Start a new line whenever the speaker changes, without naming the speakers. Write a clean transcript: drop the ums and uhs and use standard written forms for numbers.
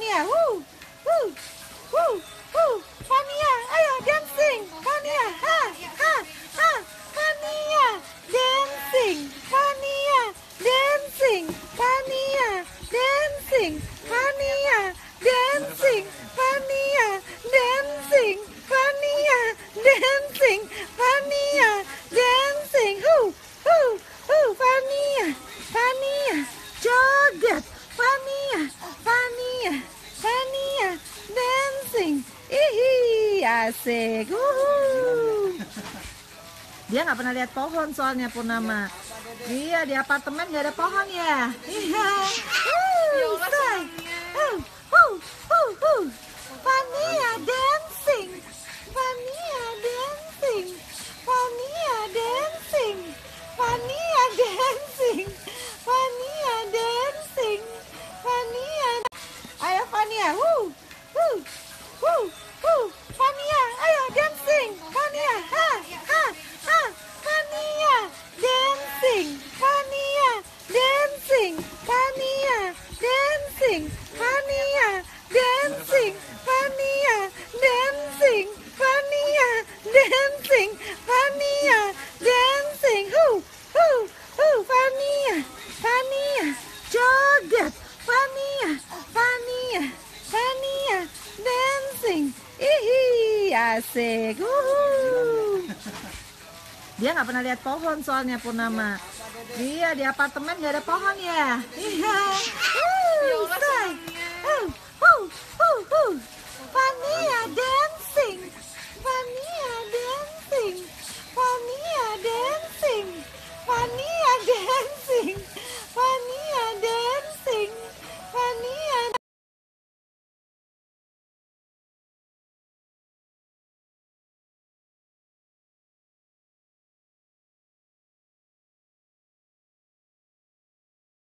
Fania, Fania, ayo dancing, Fania, ha, Fania, dancing, Fania, dancing, Fania, dancing, Fania, dancing, Fania, dancing, Fania, dancing, Fania, dancing, Fania, Fania, joget, Fania, Fania, Fania, dancing, asik, Dia nggak pernah lihat pohon soalnya Purnama. Iya, di apartemen nggak ada pohon ya. Iya. Say. Fania dancing. Fania dancing. Fania dancing. Fania dancing. Fania dancing. Fania. Ayo Fania. Fania, ayo dancing. Fania, ha. Fania, dancing. Fania, dancing. Fania, dancing. Fania, dancing. Fania, dancing. Fania, dancing. Fania, dancing. Fania, Fania, joget. Fania, Fania, Fania, dancing. Asik. Dia nggak pernah lihat pohon soalnya Purnama. Iya, di apartemen nggak ada pohon ya. Iya.